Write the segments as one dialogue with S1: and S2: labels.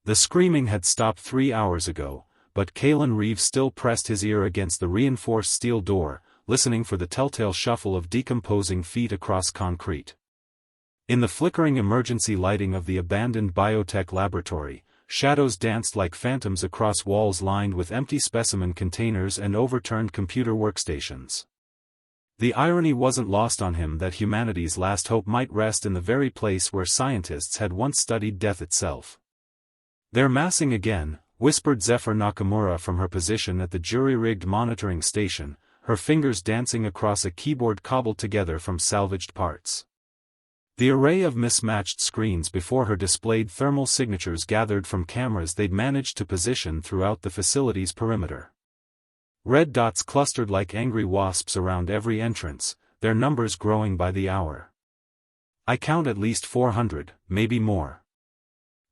S1: The screaming had stopped 3 hours ago, but Kalen Reeves still pressed his ear against the reinforced steel door, listening for the telltale shuffle of decomposing feet across concrete. In the flickering emergency lighting of the abandoned biotech laboratory, shadows danced like phantoms across walls lined with empty specimen containers and overturned computer workstations. The irony wasn't lost on him that humanity's last hope might rest in the very place where scientists had once studied death itself. "They're massing again," whispered Zephyr Nakamura from her position at the jury-rigged monitoring station, her fingers dancing across a keyboard cobbled together from salvaged parts. The array of mismatched screens before her displayed thermal signatures gathered from cameras they'd managed to position throughout the facility's perimeter. Red dots clustered like angry wasps around every entrance, their numbers growing by the hour. "I count at least 400, maybe more.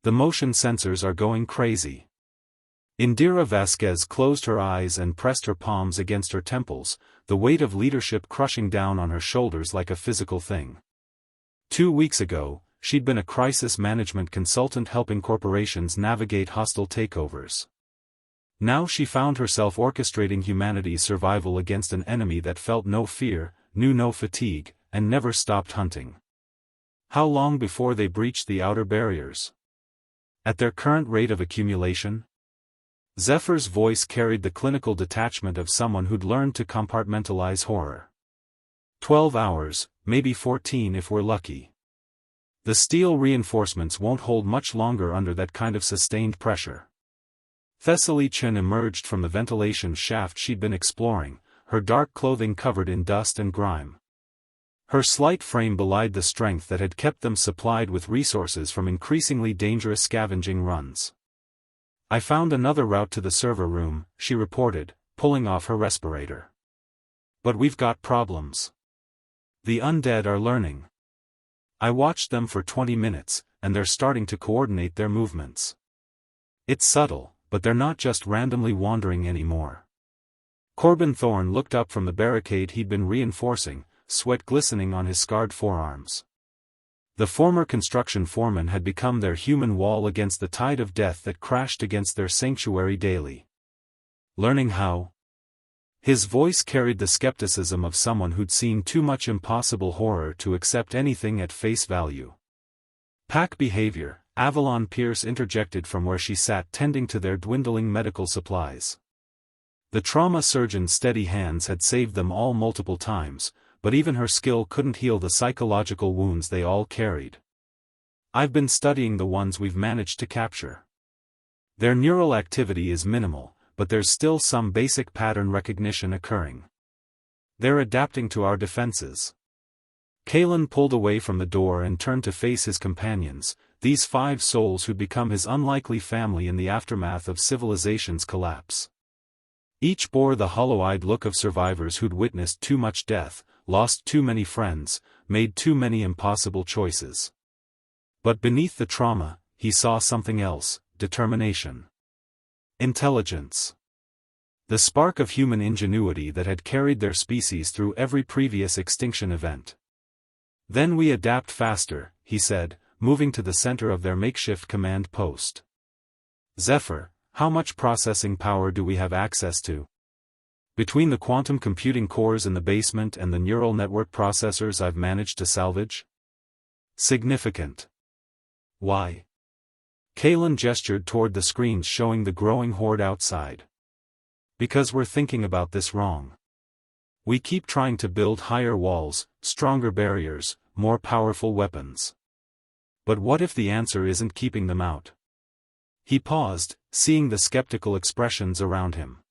S1: The motion sensors are going crazy." Indira Vasquez closed her eyes and pressed her palms against her temples, the weight of leadership crushing down on her shoulders like a physical thing. 2 weeks ago, she'd been a crisis management consultant helping corporations navigate hostile takeovers. Now she found herself orchestrating humanity's survival against an enemy that felt no fear, knew no fatigue, and never stopped hunting. How long before they breached the outer barriers? At their current rate of accumulation? Zephyr's voice carried the clinical detachment of someone who'd learned to compartmentalize horror. 12 hours, maybe 14 if we're lucky. The steel reinforcements won't hold much longer under that kind of sustained pressure. Thessaly Chen emerged from the ventilation shaft she'd been exploring, her dark clothing covered in dust and grime. Her slight frame belied the strength that had kept them supplied with resources from increasingly dangerous scavenging runs. "I found another route to the server room," she reported, pulling off her respirator. "But we've got problems. The undead are learning. I watched them for 20 minutes, and they're starting to coordinate their movements. It's subtle, but they're not just randomly wandering anymore." Corbin Thorne looked up from the barricade he'd been reinforcing, sweat glistening on his scarred forearms. The former construction foreman had become their human wall against the tide of death that crashed against their sanctuary daily. "Learning how?" His voice carried the skepticism of someone who'd seen too much impossible horror to accept anything at face value. "Pack behavior," Avalon Pierce interjected from where she sat tending to their dwindling medical supplies. The trauma surgeon's steady hands had saved them all multiple times, but even her skill couldn't heal the psychological wounds they all carried. "I've been studying the ones we've managed to capture. Their neural activity is minimal, but there's still some basic pattern recognition occurring. They're adapting to our defenses." Kalen pulled away from the door and turned to face his companions, these 5 souls who'd become his unlikely family in the aftermath of civilization's collapse. Each bore the hollow-eyed look of survivors who'd witnessed too much death, lost too many friends, made too many impossible choices. But beneath the trauma, he saw something else: determination. Intelligence. The spark of human ingenuity that had carried their species through every previous extinction event. "Then we adapt faster," he said, moving to the center of their makeshift command post. "Zephyr, how much processing power do we have access to?" "Between the quantum computing cores in the basement and the neural network processors I've managed to salvage?" "Significant." "Why?" Kalen gestured toward the screens showing the growing horde outside. "Because we're thinking about this wrong. We keep trying to build higher walls, stronger barriers, more powerful weapons. But what if the answer isn't keeping them out?" He paused, seeing the skeptical expressions around him.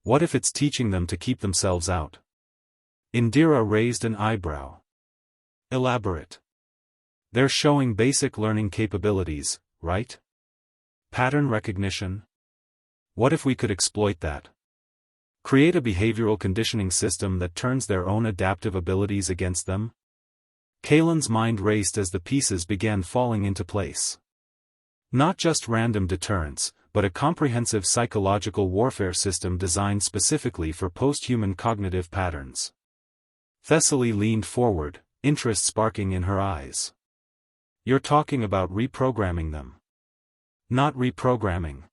S1: "What if it's teaching them to keep themselves out?" Indira raised an eyebrow. "Elaborate." "They're showing basic learning capabilities, right? Pattern recognition. What if we could exploit that? Create a behavioral conditioning system that turns their own adaptive abilities against them?" Kalen's mind raced as the pieces began falling into place. Not just random deterrence, but a comprehensive psychological warfare system designed specifically for post-human cognitive patterns. Thessaly leaned forward, interest sparking in her eyes. "You're talking about reprogramming them?" Not reprogramming.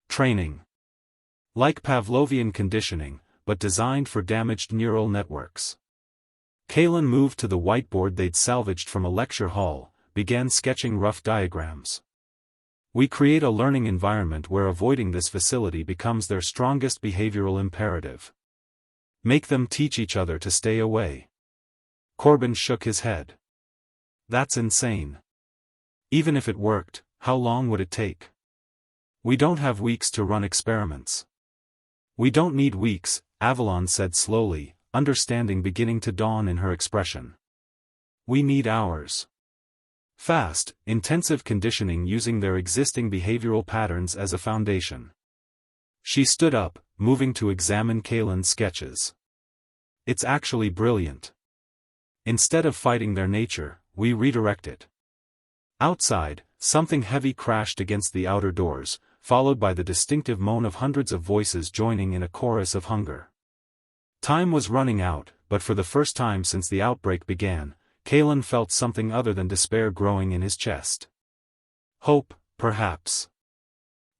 S1: Training. Like Pavlovian conditioning, but designed for damaged neural networks. Kalen moved to the whiteboard they'd salvaged from a lecture hall, began sketching rough diagrams. We create a learning environment where avoiding this facility becomes their strongest behavioral imperative. Make them teach each other to stay away. Corbin shook his head. That's insane. Even if it worked, how long would it take? We don't have weeks to run experiments. We don't need weeks, Avalon said slowly, understanding beginning to dawn in her expression. We need hours. Fast, intensive conditioning using their existing behavioral patterns as a foundation. She stood up, moving to examine Kalen's sketches. It's actually brilliant. Instead of fighting their nature, we redirect it. Outside, something heavy crashed against the outer doors, followed by the distinctive moan of hundreds of voices joining in a chorus of hunger. Time was running out, but for the first time since the outbreak began, Kalen felt something other than despair growing in his chest. Hope, perhaps.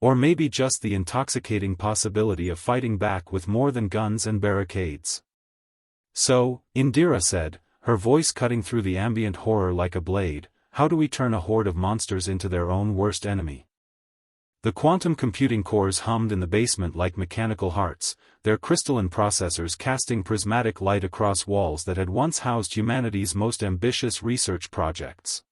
S1: Or maybe just the intoxicating possibility of fighting back with more than guns and barricades. So, Indira said, her voice cutting through the ambient horror like a blade, how do we turn a horde of monsters into their own worst enemy? The quantum computing cores hummed in the basement like mechanical hearts, their crystalline processors casting prismatic light across walls that had once housed humanity's most ambitious research projects.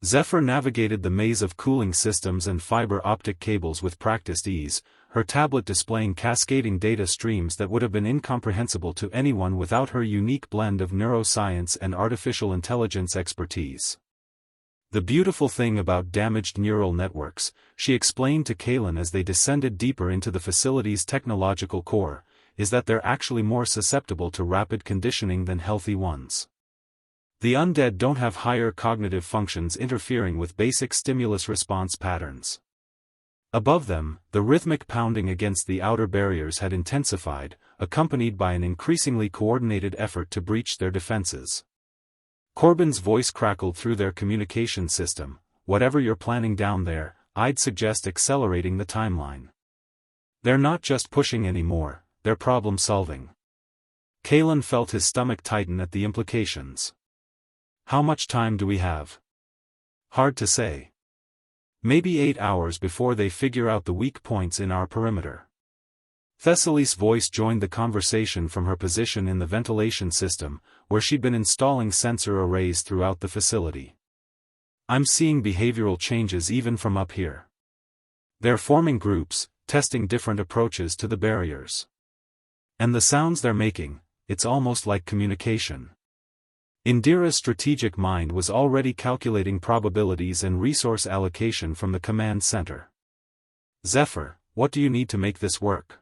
S1: Zephyr navigated the maze of cooling systems and fiber optic cables with practiced ease, her tablet displaying cascading data streams that would have been incomprehensible to anyone without her unique blend of neuroscience and artificial intelligence expertise. The beautiful thing about damaged neural networks, she explained to Kalen as they descended deeper into the facility's technological core, is that they're actually more susceptible to rapid conditioning than healthy ones. The undead don't have higher cognitive functions interfering with basic stimulus response patterns. Above them, the rhythmic pounding against the outer barriers had intensified, accompanied by an increasingly coordinated effort to breach their defenses. Corbin's voice crackled through their communication system. Whatever you're planning down there, I'd suggest accelerating the timeline. They're not just pushing anymore, they're problem-solving. Kalen felt his stomach tighten at the implications. How much time do we have? Hard to say. Maybe 8 hours before they figure out the weak points in our perimeter. Thessaly's voice joined the conversation from her position in the ventilation system, where she'd been installing sensor arrays throughout the facility. I'm seeing behavioral changes even from up here. They're forming groups, testing different approaches to the barriers. And the sounds they're making, it's almost like communication. Indira's strategic mind was already calculating probabilities and resource allocation from the command center. Zephyr, what do you need to make this work?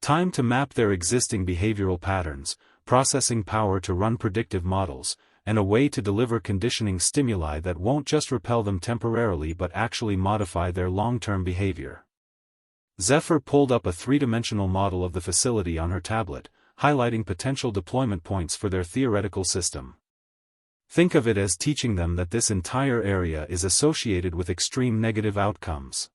S1: Time to map their existing behavioral patterns, processing power to run predictive models, and a way to deliver conditioning stimuli that won't just repel them temporarily but actually modify their long-term behavior. Zephyr pulled up a three-dimensional model of the facility on her tablet, highlighting potential deployment points for their theoretical system. Think of it as teaching them that this entire area is associated with extreme negative outcomes.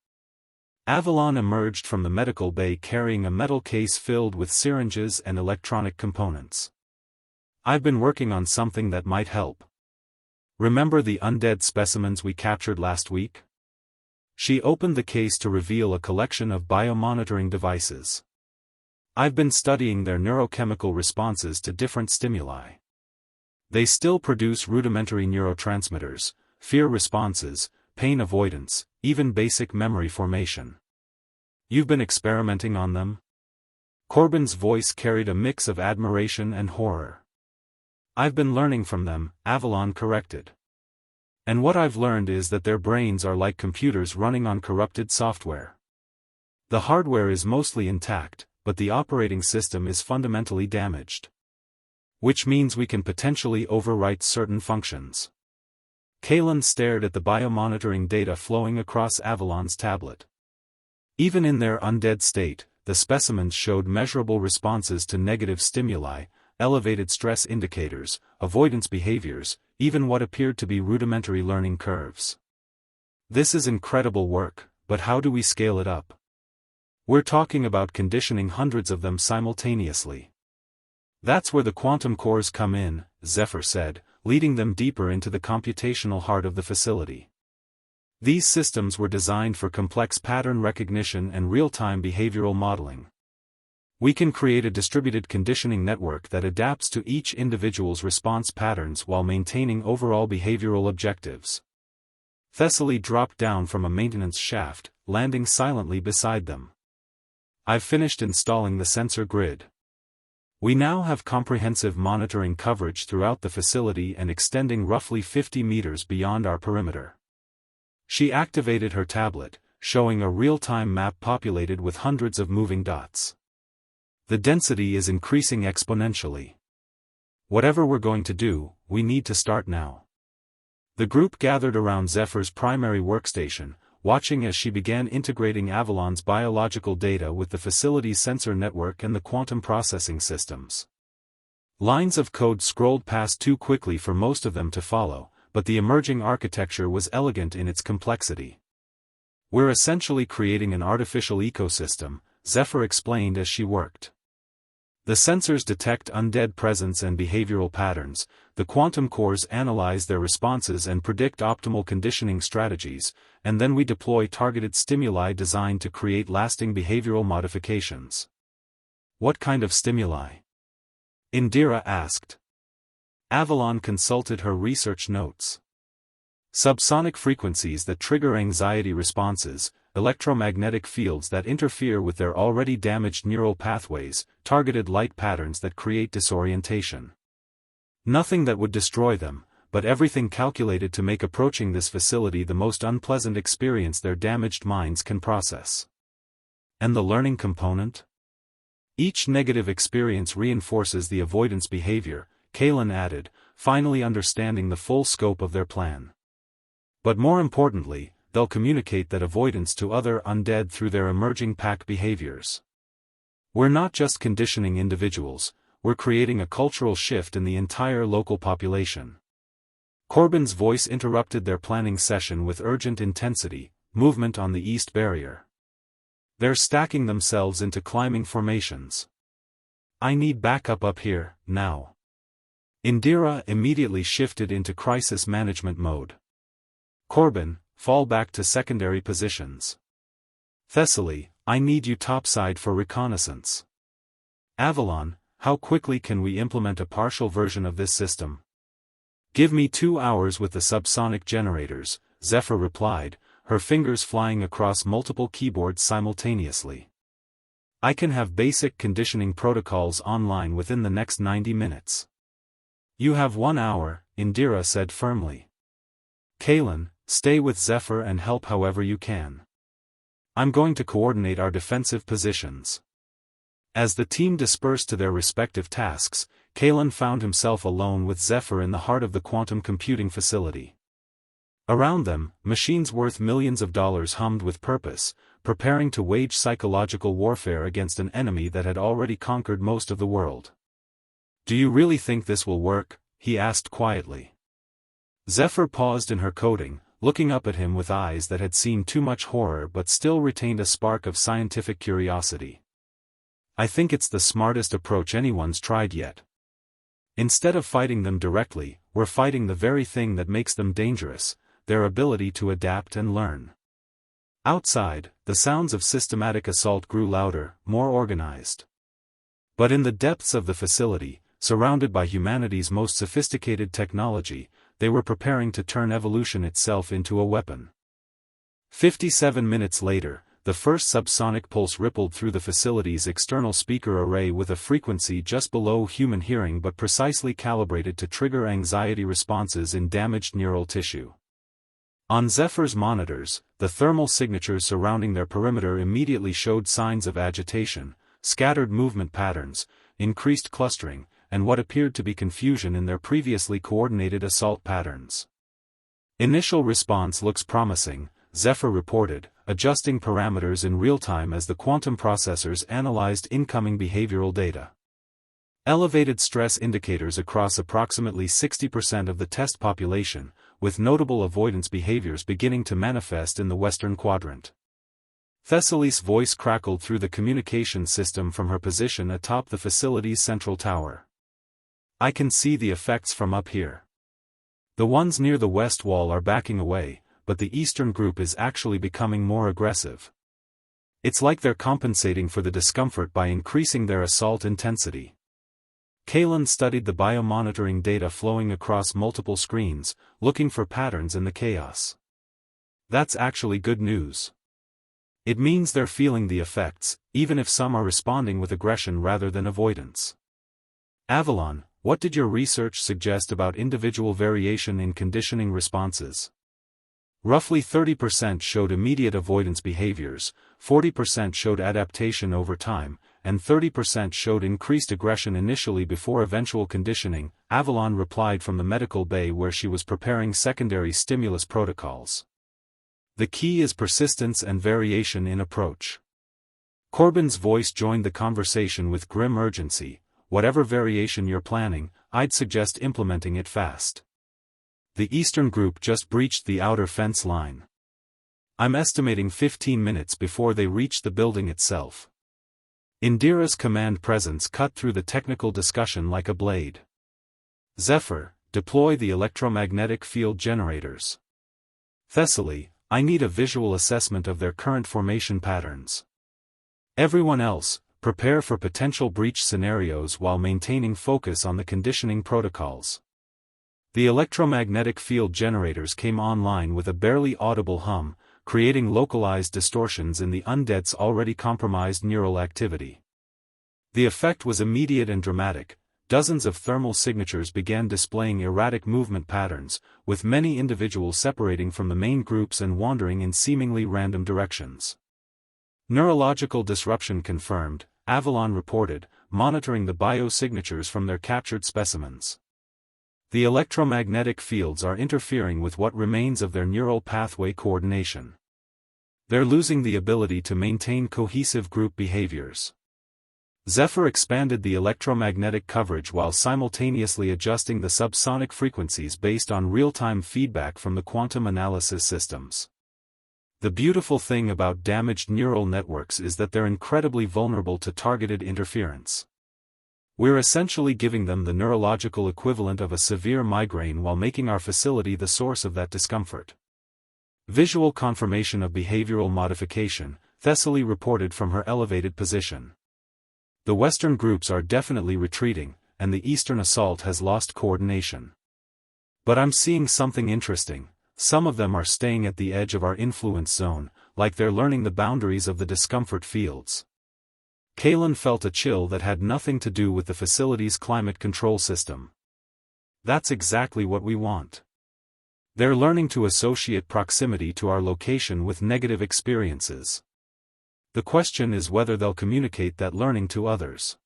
S1: Avalon emerged from the medical bay carrying a metal case filled with syringes and electronic components. I've been working on something that might help. Remember the undead specimens we captured last week? She opened the case to reveal a collection of biomonitoring devices. I've been studying their neurochemical responses to different stimuli. They still produce rudimentary neurotransmitters, fear responses, pain avoidance, even basic memory formation. You've been experimenting on them? Corbin's voice carried a mix of admiration and horror. I've been learning from them, Avalon corrected. And what I've learned is that their brains are like computers running on corrupted software. The hardware is mostly intact, but the operating system is fundamentally damaged. Which means we can potentially overwrite certain functions. Kalen stared at the biomonitoring data flowing across Avalon's tablet. Even in their undead state, the specimens showed measurable responses to negative stimuli, elevated stress indicators, avoidance behaviors, even what appeared to be rudimentary learning curves. This is incredible work, but how do we scale it up? We're talking about conditioning hundreds of them simultaneously. That's where the quantum cores come in, Zephyr said, leading them deeper into the computational heart of the facility. These systems were designed for complex pattern recognition and real-time behavioral modeling. We can create a distributed conditioning network that adapts to each individual's response patterns while maintaining overall behavioral objectives. Thessaly dropped down from a maintenance shaft, landing silently beside them. I've finished installing the sensor grid. We now have comprehensive monitoring coverage throughout the facility and extending roughly 50 meters beyond our perimeter. She activated her tablet, showing a real-time map populated with hundreds of moving dots. The density is increasing exponentially. Whatever we're going to do, we need to start now. The group gathered around Zephyr's primary workstation, watching as she began integrating Avalon's biological data with the facility's sensor network and the quantum processing systems. Lines of code scrolled past too quickly for most of them to follow, but the emerging architecture was elegant in its complexity. We're essentially creating an artificial ecosystem, Zephyr explained as she worked. The sensors detect undead presence and behavioral patterns, the quantum cores analyze their responses and predict optimal conditioning strategies, and then we deploy targeted stimuli designed to create lasting behavioral modifications. What kind of stimuli? Indira asked. Avalon consulted her research notes. Subsonic frequencies that trigger anxiety responses, electromagnetic fields that interfere with their already damaged neural pathways, targeted light patterns that create disorientation. Nothing that would destroy them, but everything calculated to make approaching this facility the most unpleasant experience their damaged minds can process. And the learning component? Each negative experience reinforces the avoidance behavior, Kalen added, finally understanding the full scope of their plan. But more importantly, they'll communicate that avoidance to other undead through their emerging pack behaviors. We're not just conditioning individuals, we're creating a cultural shift in the entire local population. Corbin's voice interrupted their planning session with urgent intensity, movement on the east barrier. They're stacking themselves into climbing formations. I need backup up here, now. Indira immediately shifted into crisis management mode. Corbin, fall back to secondary positions. Thessaly, I need you topside for reconnaissance. Avalon, how quickly can we implement a partial version of this system? Give me 2 hours with the subsonic generators, Zephyr replied, her fingers flying across multiple keyboards simultaneously. I can have basic conditioning protocols online within the next 90 minutes. You have 1 hour, Indira said firmly. Kalen, stay with Zephyr and help however you can. I'm going to coordinate our defensive positions. As the team dispersed to their respective tasks, Kalen found himself alone with Zephyr in the heart of the quantum computing facility. Around them, machines worth millions of dollars hummed with purpose, preparing to wage psychological warfare against an enemy that had already conquered most of the world. Do you really think this will work? He asked quietly. Zephyr paused in her coding, looking up at him with eyes that had seen too much horror but still retained a spark of scientific curiosity. I think it's the smartest approach anyone's tried yet. Instead of fighting them directly, we're fighting the very thing that makes them dangerous, their ability to adapt and learn. Outside, the sounds of systematic assault grew louder, more organized. But in the depths of the facility, surrounded by humanity's most sophisticated technology, they were preparing to turn evolution itself into a weapon. 57 minutes later, the first subsonic pulse rippled through the facility's external speaker array with a frequency just below human hearing but precisely calibrated to trigger anxiety responses in damaged neural tissue. On Zephyr's monitors, the thermal signatures surrounding their perimeter immediately showed signs of agitation, scattered movement patterns, increased clustering, and what appeared to be confusion in their previously coordinated assault patterns. Initial response looks promising, Zephyr reported, adjusting parameters in real time as the quantum processors analyzed incoming behavioral data. Elevated stress indicators across approximately 60% of the test population, with notable avoidance behaviors beginning to manifest in the western quadrant. Thessaly's voice crackled through the communication system from her position atop the facility's central tower. "I can see the effects from up here. The ones near the west wall are backing away, but the eastern group is actually becoming more aggressive. It's like they're compensating for the discomfort by increasing their assault intensity." Kalen studied the biomonitoring data flowing across multiple screens, looking for patterns in the chaos. "That's actually good news. It means they're feeling the effects, even if some are responding with aggression rather than avoidance." "Avalon, what did your research suggest about individual variation in conditioning responses?" "Roughly 30% showed immediate avoidance behaviors, 40% showed adaptation over time, and 30% showed increased aggression initially before eventual conditioning," Avalon replied from the medical bay where she was preparing secondary stimulus protocols. "The key is persistence and variation in approach." Corbin's voice joined the conversation with grim urgency. "Whatever variation you're planning, I'd suggest implementing it fast. The eastern group just breached the outer fence line. I'm estimating 15 minutes before they reach the building itself." Indira's command presence cut through the technical discussion like a blade. "Zephyr, deploy the electromagnetic field generators. Thessaly, I need a visual assessment of their current formation patterns. Everyone else, prepare for potential breach scenarios while maintaining focus on the conditioning protocols." The electromagnetic field generators came online with a barely audible hum, creating localized distortions in the Undead's already compromised neural activity. The effect was immediate and dramatic. Dozens of thermal signatures began displaying erratic movement patterns, with many individuals separating from the main groups and wandering in seemingly random directions. "Neurological disruption confirmed," Avalon reported, monitoring the biosignatures from their captured specimens. "The electromagnetic fields are interfering with what remains of their neural pathway coordination. They're losing the ability to maintain cohesive group behaviors." Zephyr expanded the electromagnetic coverage while simultaneously adjusting the subsonic frequencies based on real-time feedback from the quantum analysis systems. "The beautiful thing about damaged neural networks is that they're incredibly vulnerable to targeted interference. We're essentially giving them the neurological equivalent of a severe migraine while making our facility the source of that discomfort." Visual confirmation of behavioral modification, Thessaly reported from her elevated position. "The western groups are definitely retreating, and the eastern assault has lost coordination. But I'm seeing something interesting. Some of them are staying at the edge of our influence zone, like they're learning the boundaries of the discomfort fields." Kalen felt a chill that had nothing to do with the facility's climate control system. "That's exactly what we want. They're learning to associate proximity to our location with negative experiences. The question is whether they'll communicate that learning to others."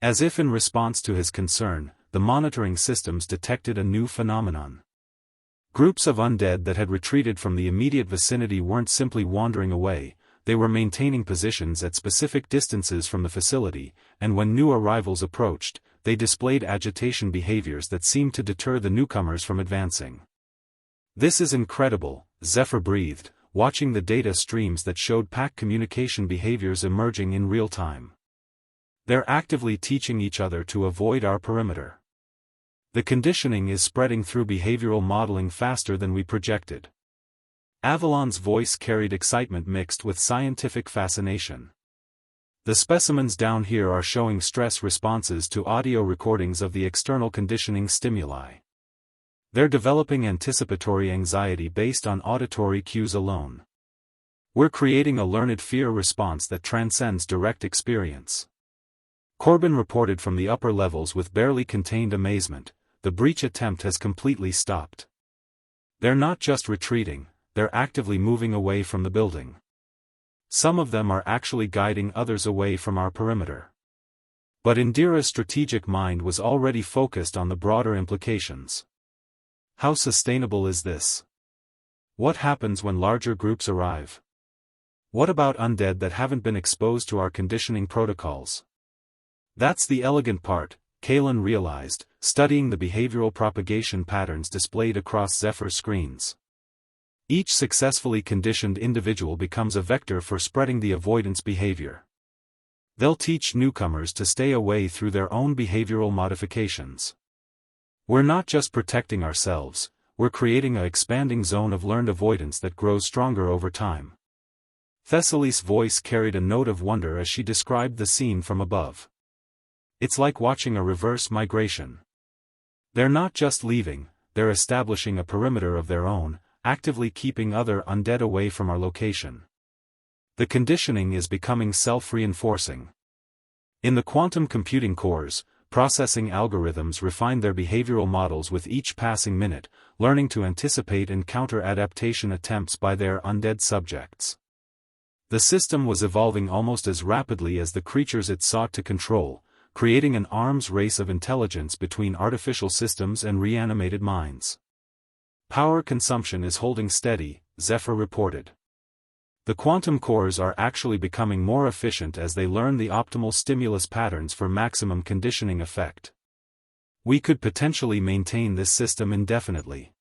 S1: As if in response to his concern, the monitoring systems detected a new phenomenon. Groups of undead that had retreated from the immediate vicinity weren't simply wandering away, they were maintaining positions at specific distances from the facility, and when new arrivals approached, they displayed agitation behaviors that seemed to deter the newcomers from advancing. "This is incredible," Zephyr breathed, watching the data streams that showed pack communication behaviors emerging in real time. "They're actively teaching each other to avoid our perimeter. The conditioning is spreading through behavioral modeling faster than we projected." Avalon's voice carried excitement mixed with scientific fascination. "The specimens down here are showing stress responses to audio recordings of the external conditioning stimuli. They're developing anticipatory anxiety based on auditory cues alone. We're creating a learned fear response that transcends direct experience." Corbin reported from the upper levels with barely contained amazement. "The breach attempt has completely stopped. They're not just retreating, they're actively moving away from the building. Some of them are actually guiding others away from our perimeter." But Indira's strategic mind was already focused on the broader implications. How sustainable is this? What happens when larger groups arrive? What about undead that haven't been exposed to our conditioning protocols? That's the elegant part, Kalen realized. studying the behavioral propagation patterns displayed across Zephyr's screens. Each successfully conditioned individual becomes a vector for spreading the avoidance behavior. They'll teach newcomers to stay away through their own behavioral modifications. We're not just protecting ourselves, we're creating an expanding zone of learned avoidance that grows stronger over time. Thessaly's voice carried a note of wonder as she described the scene from above. It's like watching a reverse migration. They're not just leaving, they're establishing a perimeter of their own, actively keeping other undead away from our location. The conditioning is becoming self-reinforcing. In the quantum computing cores, processing algorithms refine their behavioral models with each passing minute, learning to anticipate and counter adaptation attempts by their undead subjects. The system was evolving almost as rapidly as the creatures it sought to control, creating an arms race of intelligence between artificial systems and reanimated minds. Power consumption is holding steady, Zephyr reported. The quantum cores are actually becoming more efficient as they learn the optimal stimulus patterns for maximum conditioning effect. We could potentially maintain this system indefinitely.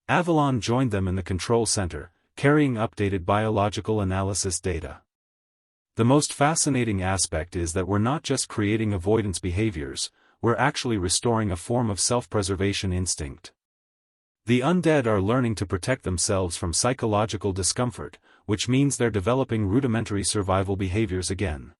S1: Avalon joined them in the control center, carrying updated biological analysis data. The most fascinating aspect is that we're not just creating avoidance behaviors, we're actually restoring a form of self-preservation instinct. The undead are learning to protect themselves from psychological discomfort, which means they're developing rudimentary survival behaviors again.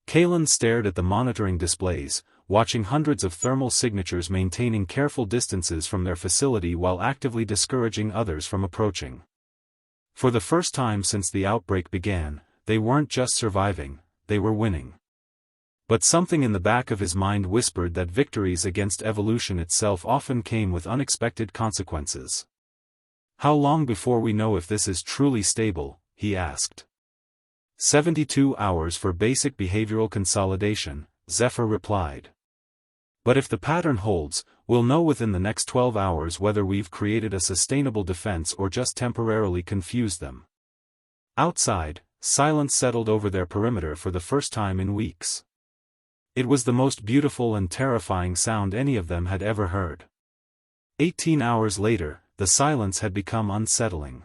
S1: Kalen stared at the monitoring displays, watching hundreds of thermal signatures maintaining careful distances from their facility while actively discouraging others from approaching. For the first time since the outbreak began, they weren't just surviving, they were winning. But something in the back of his mind whispered that victories against evolution itself often came with unexpected consequences. How long before we know if this is truly stable, he asked. 72 hours for basic behavioral consolidation, Zephyr replied. But if the pattern holds, we'll know within the next 12 hours whether we've created a sustainable defense or just temporarily confused them. Outside, silence settled over their perimeter for the first time in weeks. It was the most beautiful and terrifying sound any of them had ever heard. 18 hours later, the silence had become unsettling.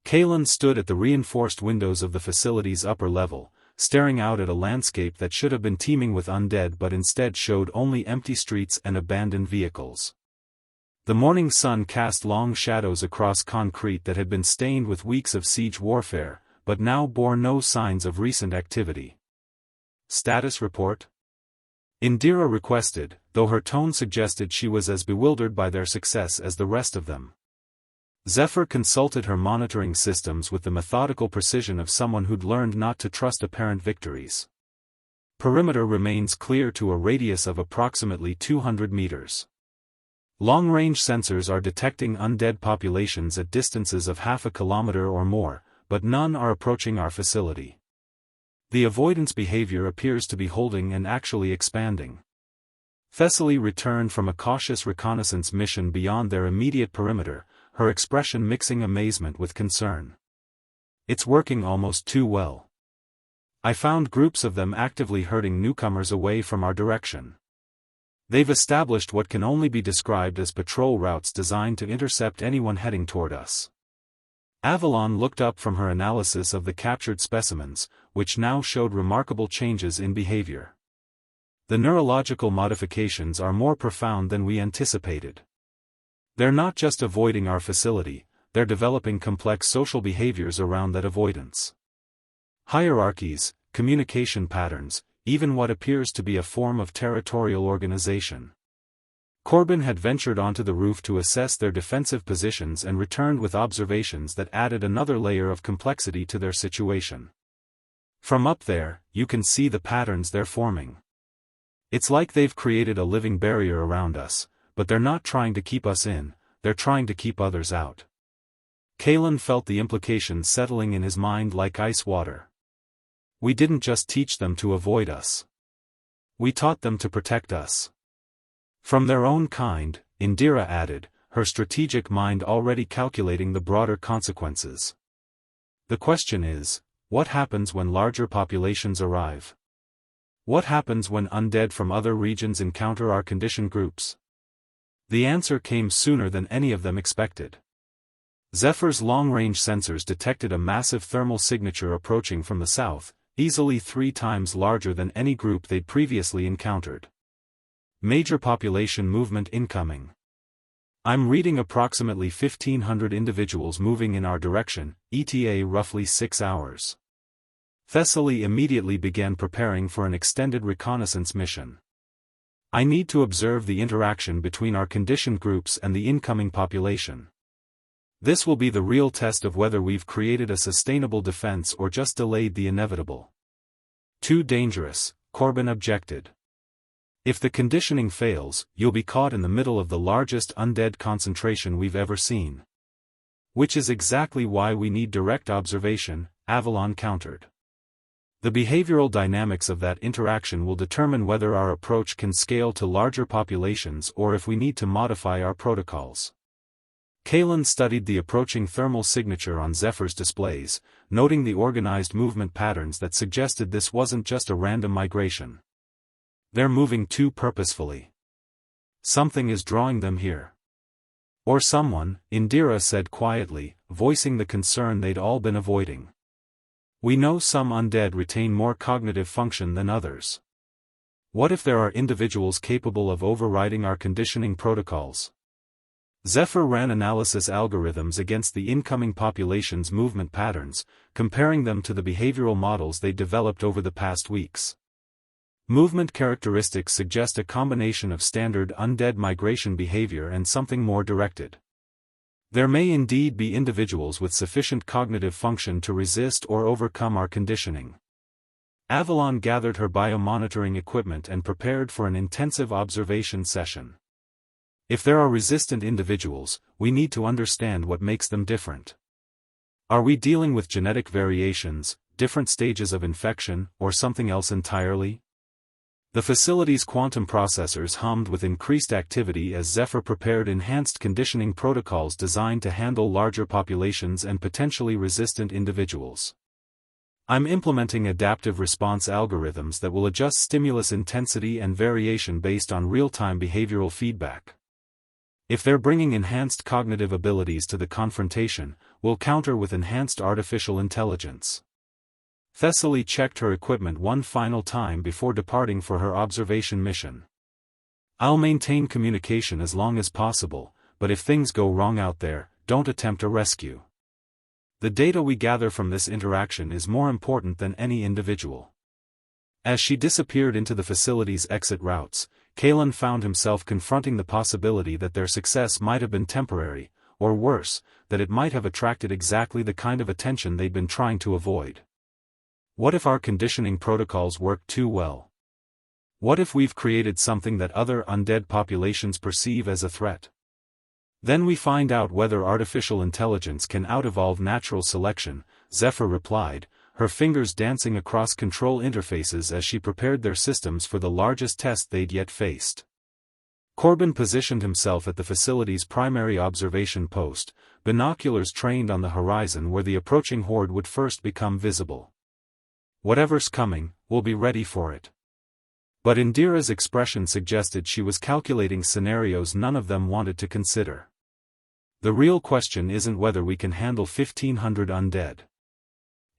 S1: Kalen stood at the reinforced windows of the facility's upper level, staring out at a landscape that should have been teeming with undead but instead showed only empty streets and abandoned vehicles. The morning sun cast long shadows across concrete that had been stained with weeks of siege warfare, but now bore no signs of recent activity. Status report? Indira requested, though her tone suggested she was as bewildered by their success as the rest of them. Zephyr consulted her monitoring systems with the methodical precision of someone who'd learned not to trust apparent victories. Perimeter remains clear to a radius of approximately 200 meters. Long-range sensors are detecting undead populations at distances of half a kilometer or more, but none are approaching our facility. The avoidance behavior appears to be holding and actually expanding. Thessaly returned from a cautious reconnaissance mission beyond their immediate perimeter, her expression mixing amazement with concern. It's working almost too well. I found groups of them actively herding newcomers away from our direction. They've established what can only be described as patrol routes designed to intercept anyone heading toward us. Avalon looked up from her analysis of the captured specimens, which now showed remarkable changes in behavior. The neurological modifications are more profound than we anticipated. They're not just avoiding our facility, they're developing complex social behaviors around that avoidance. Hierarchies, communication patterns, even what appears to be a form of territorial organization. Corbin had ventured onto the roof to assess their defensive positions and returned with observations that added another layer of complexity to their situation. From up there, you can see the patterns they're forming. It's like they've created a living barrier around us, but they're not trying to keep us in, they're trying to keep others out. Kalen felt the implications settling in his mind like ice water. We didn't just teach them to avoid us. We taught them to protect us. From their own kind, Indira added, her strategic mind already calculating the broader consequences. The question is, what happens when larger populations arrive? What happens when undead from other regions encounter our conditioned groups? The answer came sooner than any of them expected. Zephyr's long-range sensors detected a massive thermal signature approaching from the south, easily 3 times larger than any group they'd previously encountered. Major population movement incoming. I'm reading approximately 1,500 individuals moving in our direction, ETA roughly 6 hours. Thessaly immediately began preparing for an extended reconnaissance mission. I need to observe the interaction between our conditioned groups and the incoming population. This will be the real test of whether we've created a sustainable defense or just delayed the inevitable. Too dangerous, Corbin objected. If the conditioning fails, you'll be caught in the middle of the largest undead concentration we've ever seen. Which is exactly why we need direct observation, Avalon countered. The behavioral dynamics of that interaction will determine whether our approach can scale to larger populations or if we need to modify our protocols. Kalen studied the approaching thermal signature on Zephyr's displays, noting the organized movement patterns that suggested this wasn't just a random migration. They're moving too purposefully. Something is drawing them here. Or someone, Indira said quietly, voicing the concern they'd all been avoiding. We know some undead retain more cognitive function than others. What if there are individuals capable of overriding our conditioning protocols? Zephyr ran analysis algorithms against the incoming population's movement patterns, comparing them to the behavioral models they developed over the past weeks. Movement characteristics suggest a combination of standard undead migration behavior and something more directed. There may indeed be individuals with sufficient cognitive function to resist or overcome our conditioning. Avalon gathered her biomonitoring equipment and prepared for an intensive observation session. If there are resistant individuals, we need to understand what makes them different. Are we dealing with genetic variations, different stages of infection, or something else entirely? The facility's quantum processors hummed with increased activity as Zephyr prepared enhanced conditioning protocols designed to handle larger populations and potentially resistant individuals. I'm implementing adaptive response algorithms that will adjust stimulus intensity and variation based on real-time behavioral feedback. If they're bringing enhanced cognitive abilities to the confrontation, we'll counter with enhanced artificial intelligence. Thessaly checked her equipment one final time before departing for her observation mission. I'll maintain communication as long as possible, but if things go wrong out there, don't attempt a rescue. The data we gather from this interaction is more important than any individual. As she disappeared into the facility's exit routes, Kalen found himself confronting the possibility that their success might have been temporary, or worse, that it might have attracted exactly the kind of attention they'd been trying to avoid. What if our conditioning protocols work too well? What if we've created something that other undead populations perceive as a threat? Then we find out whether artificial intelligence can out-evolve natural selection, Zephyr replied, her fingers dancing across control interfaces as she prepared their systems for the largest test they'd yet faced. Corbin positioned himself at the facility's primary observation post, binoculars trained on the horizon where the approaching horde would first become visible. Whatever's coming, we'll be ready for it. But Indira's expression suggested she was calculating scenarios none of them wanted to consider. The real question isn't whether we can handle 1,500 undead.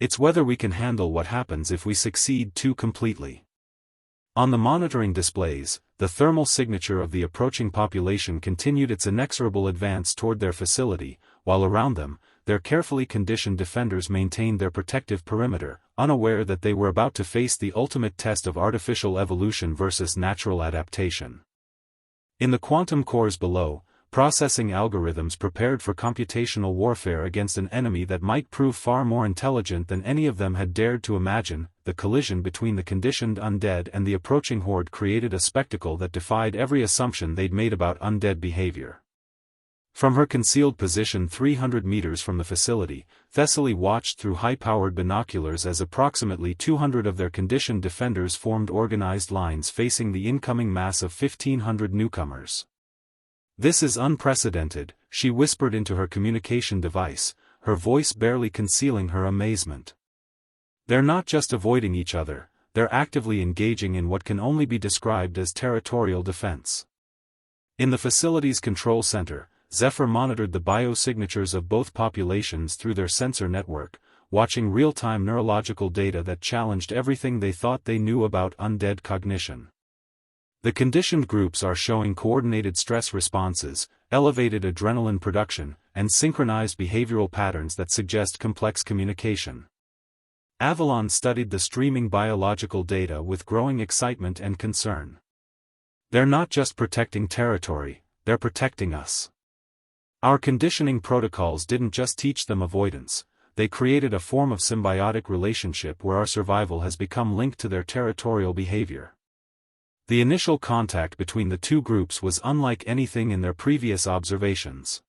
S1: It's whether we can handle what happens if we succeed too completely. On the monitoring displays, the thermal signature of the approaching population continued its inexorable advance toward their facility, while around them, their carefully conditioned defenders maintained their protective perimeter, unaware that they were about to face the ultimate test of artificial evolution versus natural adaptation. In the quantum cores below, processing algorithms prepared for computational warfare against an enemy that might prove far more intelligent than any of them had dared to imagine. The collision between the conditioned undead and the approaching horde created a spectacle that defied every assumption they'd made about undead behavior. From her concealed position 300 meters from the facility, Thessaly watched through high-powered binoculars as approximately 200 of their conditioned defenders formed organized lines facing the incoming mass of 1,500 newcomers. "This is unprecedented," she whispered into her communication device, her voice barely concealing her amazement. "They're not just avoiding each other, they're actively engaging in what can only be described as territorial defense. In the facility's control center, Zephyr monitored the biosignatures of both populations through their sensor network, watching real-time neurological data that challenged everything they thought they knew about undead cognition. The conditioned groups are showing coordinated stress responses, elevated adrenaline production, and synchronized behavioral patterns that suggest complex communication. Avalon studied the streaming biological data with growing excitement and concern. They're not just protecting territory, they're protecting us. Our conditioning protocols didn't just teach them avoidance, they created a form of symbiotic relationship where our survival has become linked to their territorial behavior. The initial contact between the two groups was unlike anything in their previous observations.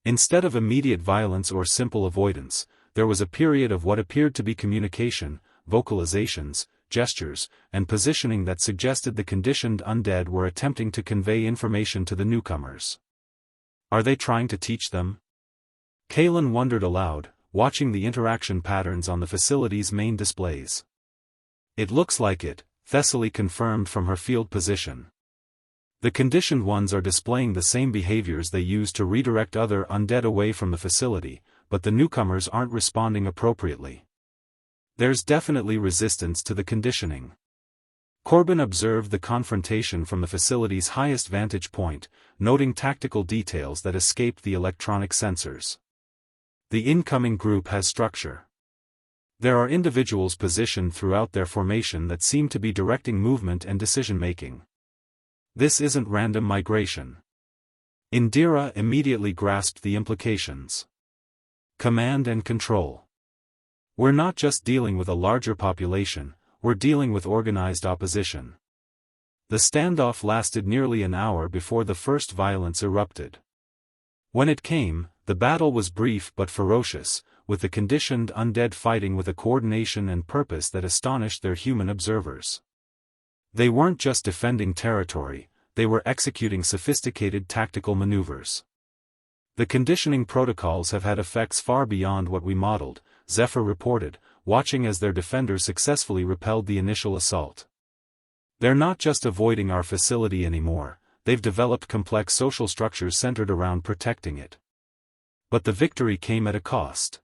S1: Instead of immediate violence or simple avoidance, there was a period of what appeared to be communication, vocalizations, gestures, and positioning that suggested the conditioned undead were attempting to convey information to the newcomers. Are they trying to teach them? Kalen wondered aloud, watching the interaction patterns on the facility's main displays. It looks like it, Thessaly confirmed from her field position. The conditioned ones are displaying the same behaviors they use to redirect other undead away from the facility, but the newcomers aren't responding appropriately. There's definitely resistance to the conditioning. Corbin observed the confrontation from the facility's highest vantage point, noting tactical details that escaped the electronic sensors. The incoming group has structure. There are individuals positioned throughout their formation that seem to be directing movement and decision-making. This isn't random migration. Indira immediately grasped the implications. Command and control. We're not just dealing with a larger population, we're dealing with organized opposition. The standoff lasted nearly an hour before the first violence erupted. When it came, the battle was brief but ferocious, with the conditioned undead fighting with a coordination and purpose that astonished their human observers. They weren't just defending territory, they were executing sophisticated tactical maneuvers. The conditioning protocols have had effects far beyond what we modeled, Zephyr reported, watching as their defenders successfully repelled the initial assault. They're not just avoiding our facility anymore, they've developed complex social structures centered around protecting it. But the victory came at a cost.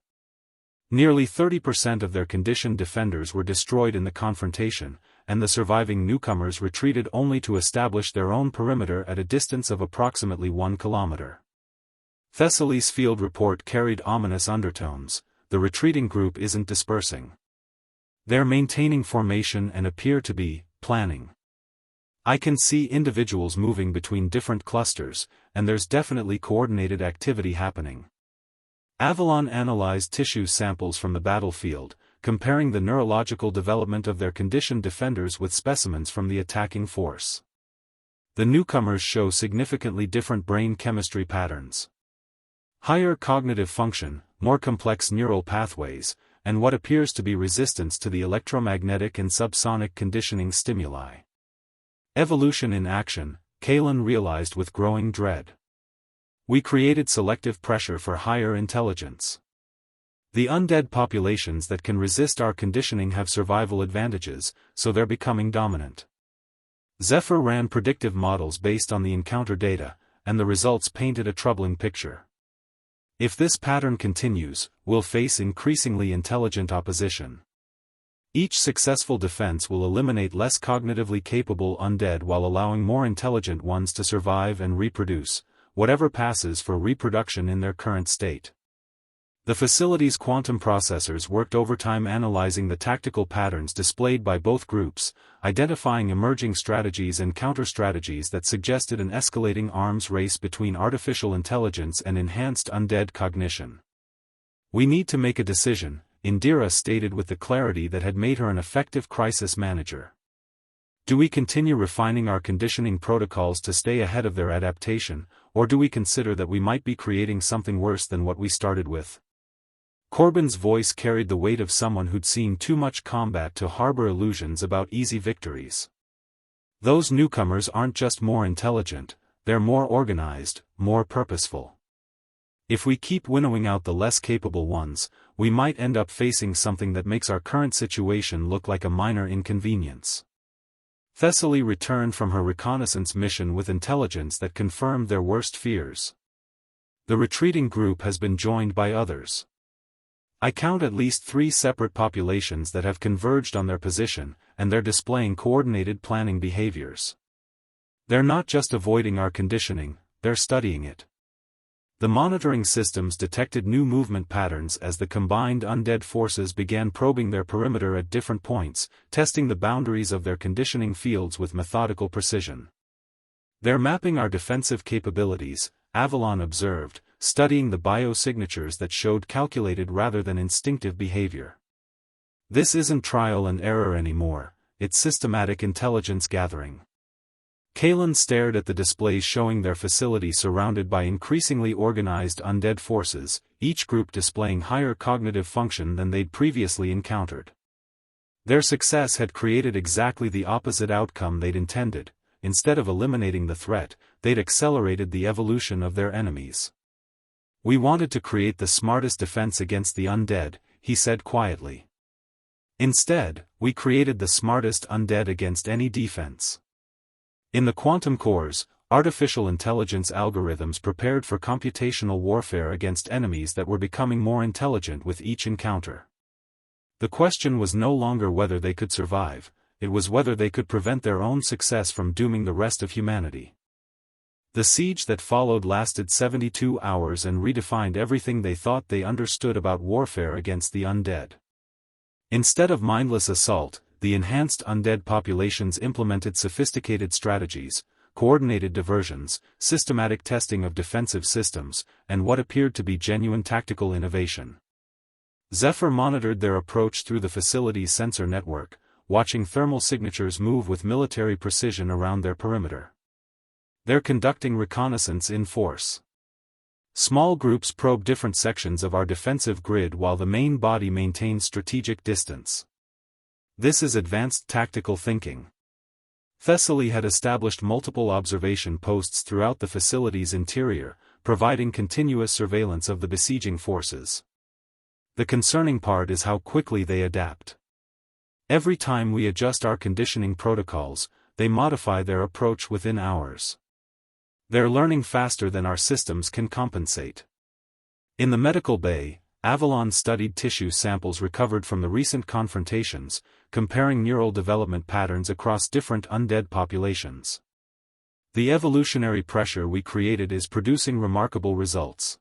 S1: Nearly 30% of their conditioned defenders were destroyed in the confrontation, and the surviving newcomers retreated only to establish their own perimeter at a distance of approximately 1 kilometer. Thessaly's field report carried ominous undertones. The retreating group isn't dispersing. They're maintaining formation and appear to be planning. I can see individuals moving between different clusters, and there's definitely coordinated activity happening. Avalon analyzed tissue samples from the battlefield, comparing the neurological development of their conditioned defenders with specimens from the attacking force. The newcomers show significantly different brain chemistry patterns. Higher cognitive function, more complex neural pathways, and what appears to be resistance to the electromagnetic and subsonic conditioning stimuli. Evolution in action, Kalen realized with growing dread. We created selective pressure for higher intelligence. The undead populations that can resist our conditioning have survival advantages, so they're becoming dominant. Zephyr ran predictive models based on the encounter data, and the results painted a troubling picture. If this pattern continues, we'll face increasingly intelligent opposition. Each successful defense will eliminate less cognitively capable undead while allowing more intelligent ones to survive and reproduce, whatever passes for reproduction in their current state. The facility's quantum processors worked overtime analyzing the tactical patterns displayed by both groups, identifying emerging strategies and counter-strategies that suggested an escalating arms race between artificial intelligence and enhanced undead cognition. We need to make a decision, Indira stated with the clarity that had made her an effective crisis manager. Do we continue refining our conditioning protocols to stay ahead of their adaptation, or do we consider that we might be creating something worse than what we started with? Corbin's voice carried the weight of someone who'd seen too much combat to harbor illusions about easy victories. Those newcomers aren't just more intelligent, they're more organized, more purposeful. If we keep winnowing out the less capable ones, we might end up facing something that makes our current situation look like a minor inconvenience. Thessaly returned from her reconnaissance mission with intelligence that confirmed their worst fears. The retreating group has been joined by others. I count at least 3 separate populations that have converged on their position, and they're displaying coordinated planning behaviors. They're not just avoiding our conditioning, they're studying it. The monitoring systems detected new movement patterns as the combined undead forces began probing their perimeter at different points, testing the boundaries of their conditioning fields with methodical precision. They're mapping our defensive capabilities, Avalon observed, studying the biosignatures that showed calculated rather than instinctive behavior. This isn't trial and error anymore, it's systematic intelligence gathering. Kalen stared at the displays showing their facility surrounded by increasingly organized undead forces, each group displaying higher cognitive function than they'd previously encountered. Their success had created exactly the opposite outcome they'd intended. Instead of eliminating the threat, they'd accelerated the evolution of their enemies. "We wanted to create the smartest defense against the undead," he said quietly. "Instead, we created the smartest undead against any defense." In the quantum cores, artificial intelligence algorithms prepared for computational warfare against enemies that were becoming more intelligent with each encounter. The question was no longer whether they could survive, it was whether they could prevent their own success from dooming the rest of humanity. The siege that followed lasted 72 hours and redefined everything they thought they understood about warfare against the undead. Instead of mindless assault, the enhanced undead populations implemented sophisticated strategies, coordinated diversions, systematic testing of defensive systems, and what appeared to be genuine tactical innovation. Zephyr monitored their approach through the facility's sensor network, watching thermal signatures move with military precision around their perimeter. They're conducting reconnaissance in force. Small groups probe different sections of our defensive grid while the main body maintains strategic distance. This is advanced tactical thinking. Thessaly had established multiple observation posts throughout the facility's interior, providing continuous surveillance of the besieging forces. The concerning part is how quickly they adapt. Every time we adjust our conditioning protocols, they modify their approach within hours. They're learning faster than our systems can compensate. In the medical bay, Avalon studied tissue samples recovered from the recent confrontations, comparing neural development patterns across different undead populations. The evolutionary pressure we created is producing remarkable results.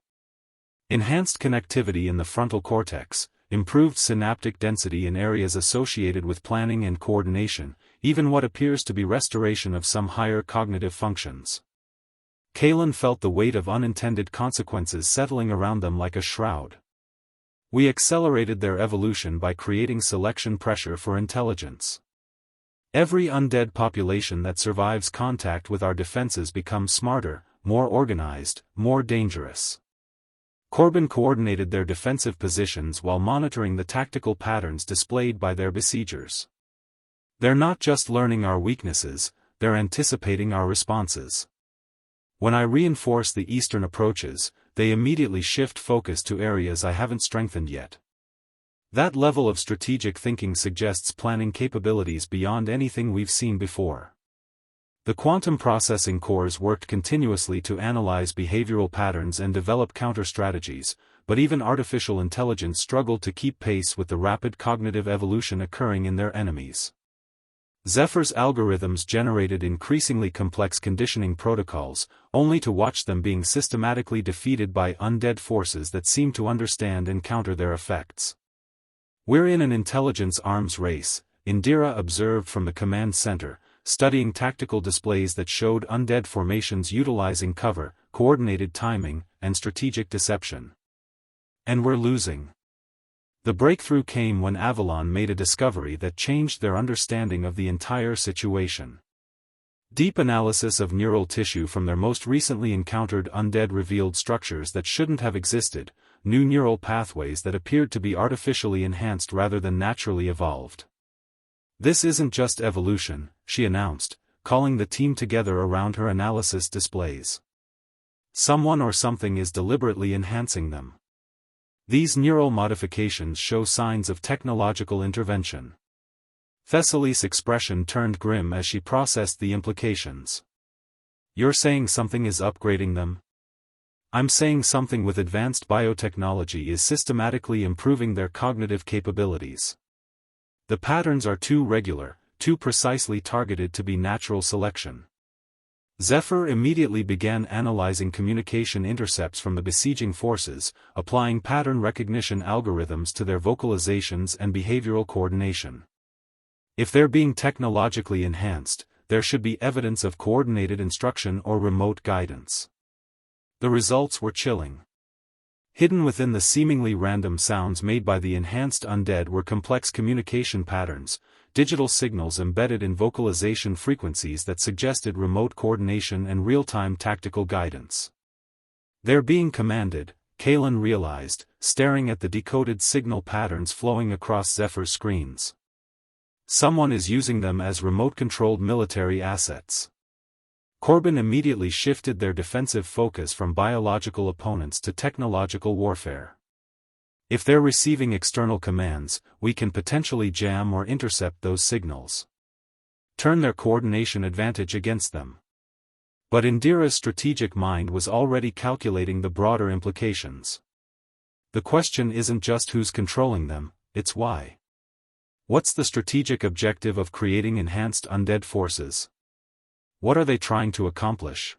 S1: Enhanced connectivity in the frontal cortex, improved synaptic density in areas associated with planning and coordination, even what appears to be restoration of some higher cognitive functions. Kalen felt the weight of unintended consequences settling around them like a shroud. We accelerated their evolution by creating selection pressure for intelligence. Every undead population that survives contact with our defenses becomes smarter, more organized, more dangerous. Corbin coordinated their defensive positions while monitoring the tactical patterns displayed by their besiegers. They're not just learning our weaknesses, they're anticipating our responses. When I reinforce the eastern approaches, they immediately shift focus to areas I haven't strengthened yet. That level of strategic thinking suggests planning capabilities beyond anything we've seen before. The quantum processing cores worked continuously to analyze behavioral patterns and develop counter-strategies, but even artificial intelligence struggled to keep pace with the rapid cognitive evolution occurring in their enemies. Zephyr's algorithms generated increasingly complex conditioning protocols, only to watch them being systematically defeated by undead forces that seem to understand and counter their effects. "We're in an intelligence arms race," Indira observed from the command center, studying tactical displays that showed undead formations utilizing cover, coordinated timing, and strategic deception. "And we're losing." The breakthrough came when Avalon made a discovery that changed their understanding of the entire situation. Deep analysis of neural tissue from their most recently encountered undead revealed structures that shouldn't have existed, new neural pathways that appeared to be artificially enhanced rather than naturally evolved. "This isn't just evolution," she announced, calling the team together around her analysis displays. Someone or something is deliberately enhancing them. These neural modifications show signs of technological intervention. Thessaly's expression turned grim as she processed the implications. You're saying something is upgrading them? I'm saying something with advanced biotechnology is systematically improving their cognitive capabilities. The patterns are too regular, too precisely targeted to be natural selection. Zephyr immediately began analyzing communication intercepts from the besieging forces, applying pattern recognition algorithms to their vocalizations and behavioral coordination. If they're being technologically enhanced, there should be evidence of coordinated instruction or remote guidance. The results were chilling. Hidden within the seemingly random sounds made by the enhanced undead were complex communication patterns, digital signals embedded in vocalization frequencies that suggested remote coordination and real-time tactical guidance. They're being commanded, Kalen realized, staring at the decoded signal patterns flowing across Zephyr's screens. Someone is using them as remote-controlled military assets. Corbin immediately shifted their defensive focus from biological opponents to technological warfare. If they're receiving external commands, we can potentially jam or intercept those signals. Turn their coordination advantage against them. But Indira's strategic mind was already calculating the broader implications. The question isn't just who's controlling them, it's why. What's the strategic objective of creating enhanced undead forces? What are they trying to accomplish?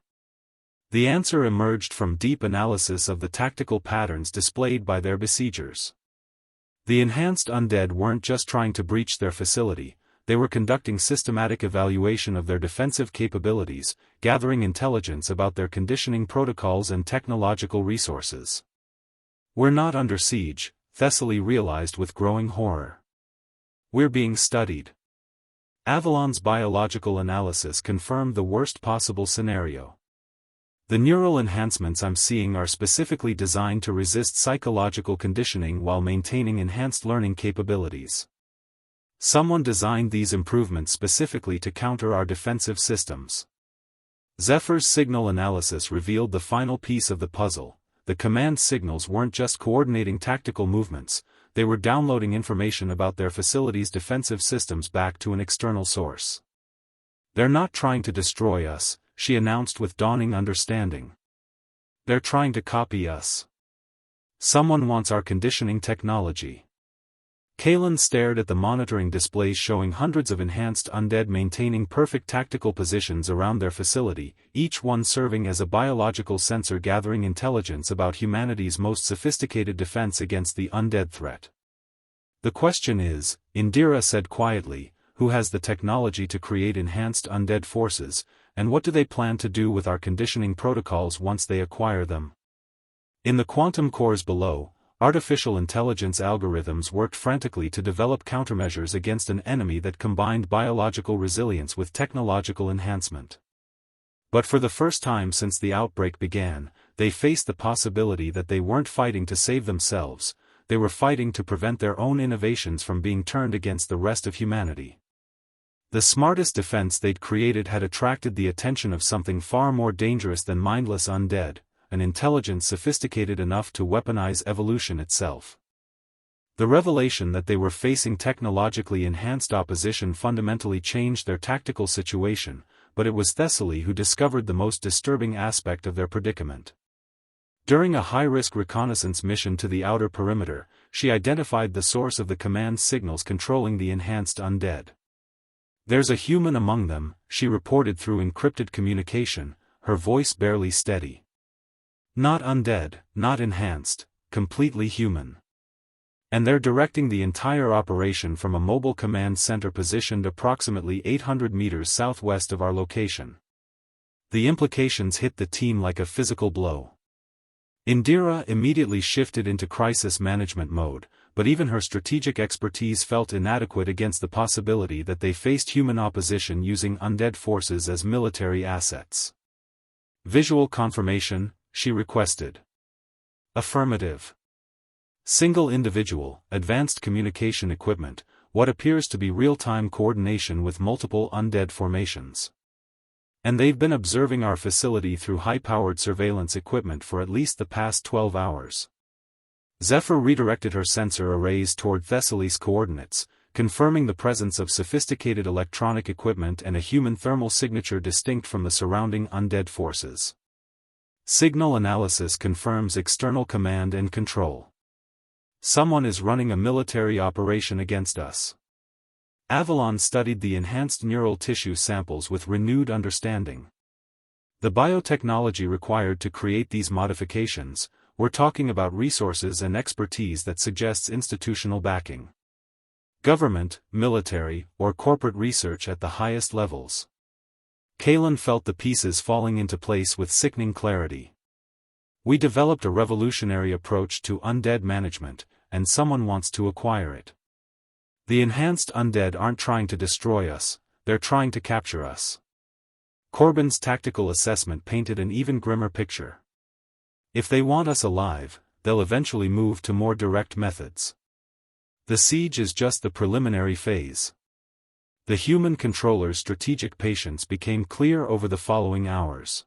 S1: The answer emerged from deep analysis of the tactical patterns displayed by their besiegers. The enhanced undead weren't just trying to breach their facility, they were conducting systematic evaluation of their defensive capabilities, gathering intelligence about their conditioning protocols and technological resources. We're not under siege, Thessaly realized with growing horror. We're being studied. Avalon's biological analysis confirmed the worst possible scenario. The neural enhancements I'm seeing are specifically designed to resist psychological conditioning while maintaining enhanced learning capabilities. Someone designed these improvements specifically to counter our defensive systems. Zephyr's signal analysis revealed the final piece of the puzzle. The command signals weren't just coordinating tactical movements, they were downloading information about their facility's defensive systems back to an external source. They're not trying to destroy us, she announced with dawning understanding. They're trying to copy us. Someone wants our conditioning technology. Kalen stared at the monitoring displays showing hundreds of enhanced undead maintaining perfect tactical positions around their facility, each one serving as a biological sensor gathering intelligence about humanity's most sophisticated defense against the undead threat. The question is, Indira said quietly, who has the technology to create enhanced undead forces, and what do they plan to do with our conditioning protocols once they acquire them? In the quantum cores below, artificial intelligence algorithms worked frantically to develop countermeasures against an enemy that combined biological resilience with technological enhancement. But for the first time since the outbreak began, they faced the possibility that they weren't fighting to save themselves, they were fighting to prevent their own innovations from being turned against the rest of humanity. The smartest defense they'd created had attracted the attention of something far more dangerous than mindless undead, an intelligence sophisticated enough to weaponize evolution itself. The revelation that they were facing technologically enhanced opposition fundamentally changed their tactical situation, but it was Thessaly who discovered the most disturbing aspect of their predicament. During a high-risk reconnaissance mission to the outer perimeter, she identified the source of the command signals controlling the enhanced undead. There's a human among them, she reported through encrypted communication, her voice barely steady. Not undead, not enhanced, completely human. And they're directing the entire operation from a mobile command center positioned approximately 800 meters southwest of our location. The implications hit the team like a physical blow. Indira immediately shifted into crisis management mode, but even her strategic expertise felt inadequate against the possibility that they faced human opposition using undead forces as military assets. Visual confirmation, she requested. Affirmative. Single individual, advanced communication equipment, what appears to be real-time coordination with multiple undead formations. And they've been observing our facility through high-powered surveillance equipment for at least the past 12 hours. Zephyr redirected her sensor arrays toward Thessaly's coordinates, confirming the presence of sophisticated electronic equipment and a human thermal signature distinct from the surrounding undead forces. Signal analysis confirms external command and control. Someone is running a military operation against us. Avalon studied the enhanced neural tissue samples with renewed understanding. The biotechnology required to create these modifications, we're talking about resources and expertise that suggests institutional backing. Government, military, or corporate research at the highest levels. Kalen felt the pieces falling into place with sickening clarity. We developed a revolutionary approach to undead management, and someone wants to acquire it. The enhanced undead aren't trying to destroy us, they're trying to capture us. Corbin's tactical assessment painted an even grimmer picture. If they want us alive, they'll eventually move to more direct methods. The siege is just the preliminary phase. The human controller's strategic patience became clear over the following hours.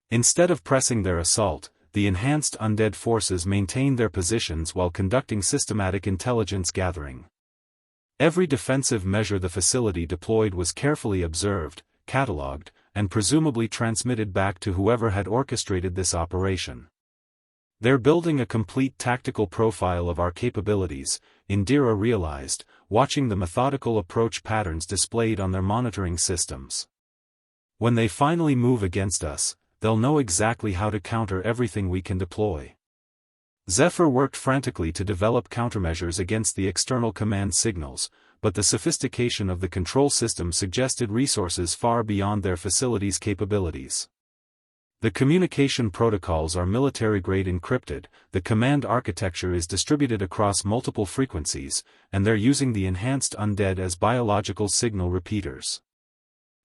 S1: Instead of pressing their assault, the enhanced undead forces maintained their positions while conducting systematic intelligence gathering. Every defensive measure the facility deployed was carefully observed, catalogued, and presumably transmitted back to whoever had orchestrated this operation. They're building a complete tactical profile of our capabilities, Indira realized, watching the methodical approach patterns displayed on their monitoring systems. When they finally move against us, they'll know exactly how to counter everything we can deploy. Zephyr worked frantically to develop countermeasures against the external command signals, but the sophistication of the control system suggested resources far beyond their facility's capabilities. The communication protocols are military-grade encrypted, the command architecture is distributed across multiple frequencies, and they're using the enhanced undead as biological signal repeaters.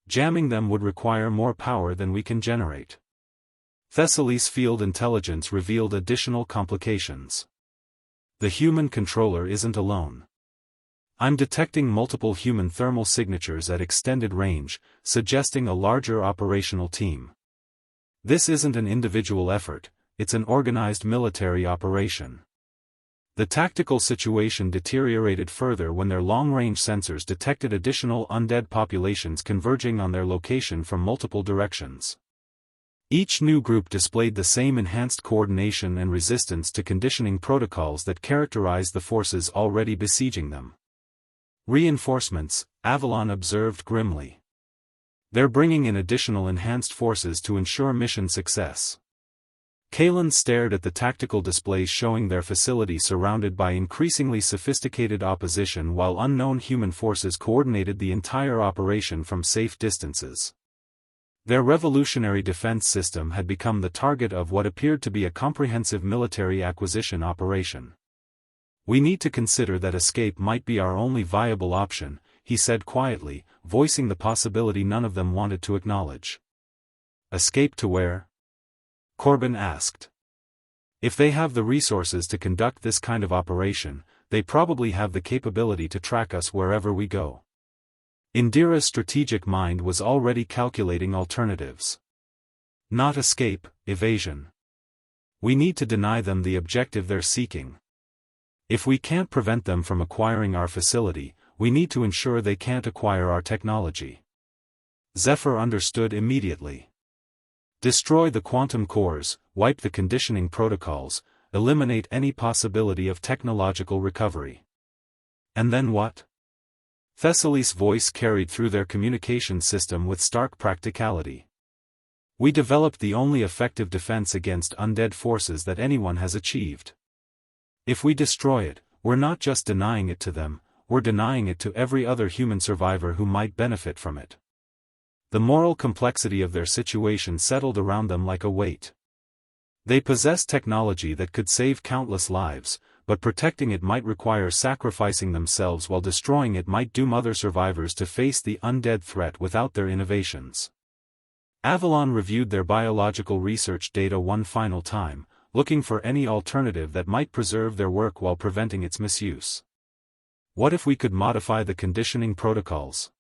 S1: Jamming them would require more power than we can generate. Thessaly's field intelligence revealed additional complications. The human controller isn't alone. I'm detecting multiple human thermal signatures at extended range, suggesting a larger operational team. This isn't an individual effort, it's an organized military operation. The tactical situation deteriorated further when their long-range sensors detected additional undead populations converging on their location from multiple directions. Each new group displayed the same enhanced coordination and resistance to conditioning protocols that characterized the forces already besieging them. Reinforcements, Avalon observed grimly. They're bringing in additional enhanced forces to ensure mission success. Kalen stared at the tactical displays showing their facility surrounded by increasingly sophisticated opposition while unknown human forces coordinated the entire operation from safe distances. Their revolutionary defense system had become the target of what appeared to be a comprehensive military acquisition operation. We need to consider that escape might be our only viable option, he said quietly, voicing the possibility none of them wanted to acknowledge. Escape to where? Corbin asked. If they have the resources to conduct this kind of operation, they probably have the capability to track us wherever we go. Indira's strategic mind was already calculating alternatives. Not escape, evasion. We need to deny them the objective they're seeking. If we can't prevent them from acquiring our facility, we need to ensure they can't acquire our technology. Zephyr understood immediately. Destroy the quantum cores, wipe the conditioning protocols, eliminate any possibility of technological recovery. And then what? Thessaly's voice carried through their communication system with stark practicality. We developed the only effective defense against undead forces that anyone has achieved. If we destroy it, we're not just denying it to them, we're denying it to every other human survivor who might benefit from it. The moral complexity of their situation settled around them like a weight. They possessed technology that could save countless lives, but protecting it might require sacrificing themselves while destroying it might doom other survivors to face the undead threat without their innovations. Avalon reviewed their biological research data one final time, looking for any alternative that might preserve their work while preventing its misuse. What if we could modify the conditioning protocols?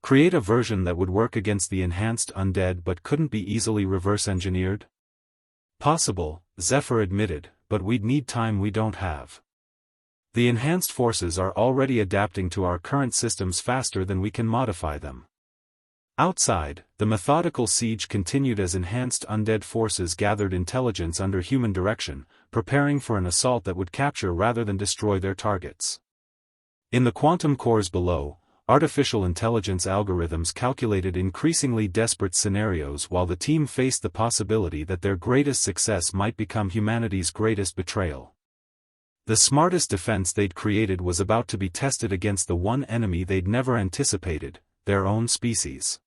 S1: Create a version that would work against the enhanced undead but couldn't be easily reverse-engineered? Possible, Zephyr admitted, but we'd need time we don't have. The enhanced forces are already adapting to our current systems faster than we can modify them. Outside, the methodical siege continued as enhanced undead forces gathered intelligence under human direction, preparing for an assault that would capture rather than destroy their targets. In the quantum cores below, artificial intelligence algorithms calculated increasingly desperate scenarios while the team faced the possibility that their greatest success might become humanity's greatest betrayal. The smartest defense they'd created was about to be tested against the one enemy they'd never anticipated, their own species.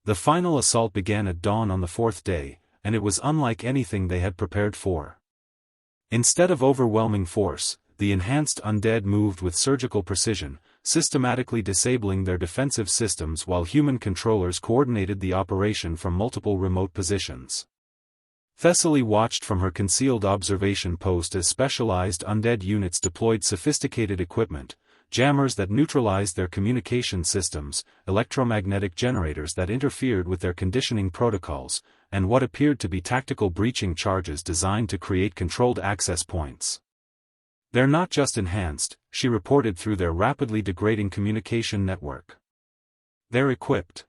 S1: The final assault began at dawn on the fourth day, and it was unlike anything they had prepared for. Instead of overwhelming force, the enhanced undead moved with surgical precision, systematically disabling their defensive systems while human controllers coordinated the operation from multiple remote positions. Thessaly watched from her concealed observation post as specialized undead units deployed sophisticated equipment, jammers that neutralized their communication systems, electromagnetic generators that interfered with their conditioning protocols, and what appeared to be tactical breaching charges designed to create controlled access points. They're not just enhanced, she reported through their rapidly degrading communication network. They're equipped.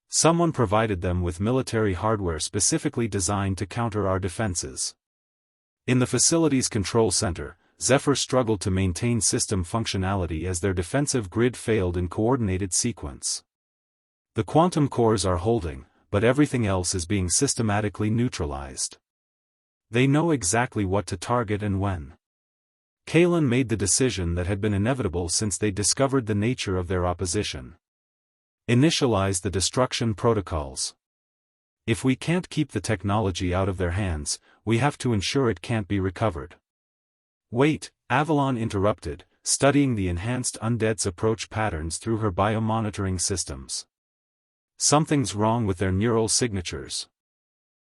S1: Someone provided them with military hardware specifically designed to counter our defenses. In the facility's control center, Zephyr struggled to maintain system functionality as their defensive grid failed in coordinated sequence. The quantum cores are holding, but everything else is being systematically neutralized. They know exactly what to target and when. Kalen made the decision that had been inevitable since they discovered the nature of their opposition. Initialize the destruction protocols. If we can't keep the technology out of their hands, we have to ensure it can't be recovered. Wait, Avalon interrupted, studying the enhanced undead's approach patterns through her biomonitoring systems. Something's wrong with their neural signatures.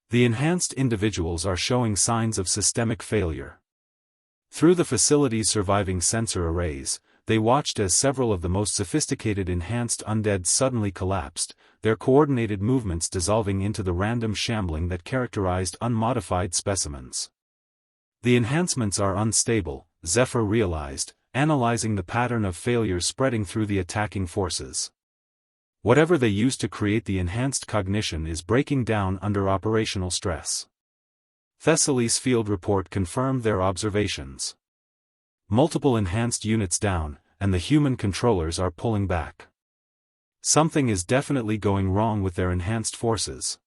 S1: The enhanced individuals are showing signs of systemic failure. Through the facility's surviving sensor arrays, they watched as several of the most sophisticated enhanced undead suddenly collapsed, their coordinated movements dissolving into the random shambling that characterized unmodified specimens. The enhancements are unstable, Zephyr realized, analyzing the pattern of failures spreading through the attacking forces. Whatever they used to create the enhanced cognition is breaking down under operational stress. Thessaly's field report confirmed their observations. Multiple enhanced units down, and the human controllers are pulling back. Something is definitely going wrong with their enhanced forces.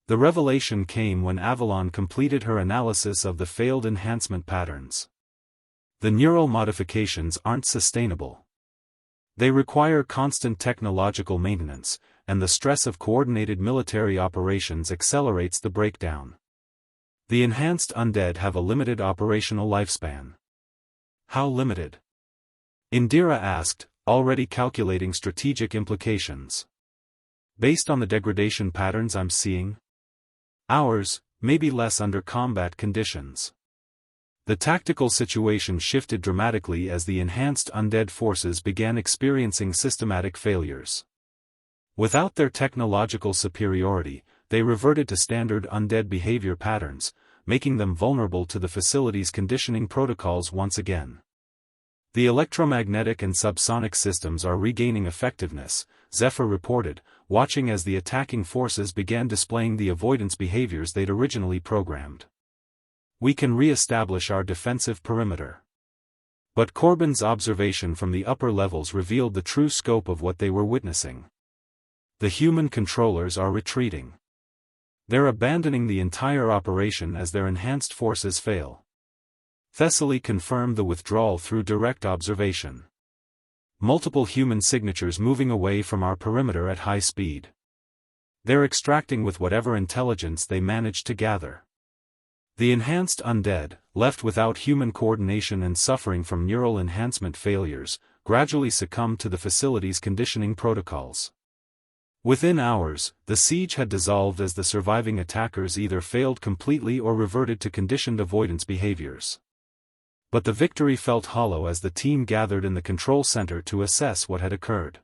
S1: The revelation came when Avalon completed her analysis of the failed enhancement patterns. The neural modifications aren't sustainable. They require constant technological maintenance, and the stress of coordinated military operations accelerates the breakdown. The enhanced undead have a limited operational lifespan. How limited? Indira asked, already calculating strategic implications. Based on the degradation patterns I'm seeing? Hours, maybe less under combat conditions. The tactical situation shifted dramatically as the enhanced undead forces began experiencing systematic failures. Without their technological superiority, they reverted to standard undead behavior patterns, making them vulnerable to the facility's conditioning protocols once again. The electromagnetic and subsonic systems are regaining effectiveness, Zephyr reported, watching as the attacking forces began displaying the avoidance behaviors they'd originally programmed. We can re-establish our defensive perimeter. But Corbin's observation from the upper levels revealed the true scope of what they were witnessing. The human controllers are retreating. They're abandoning the entire operation as their enhanced forces fail. Thessaly confirmed the withdrawal through direct observation. Multiple human signatures moving away from our perimeter at high speed. They're extracting with whatever intelligence they manage to gather. The enhanced undead, left without human coordination and suffering from neural enhancement failures, gradually succumbed to the facility's conditioning protocols. Within hours, the siege had dissolved as the surviving attackers either failed completely or reverted to conditioned avoidance behaviors. But the victory felt hollow as the team gathered in the control center to assess what had occurred.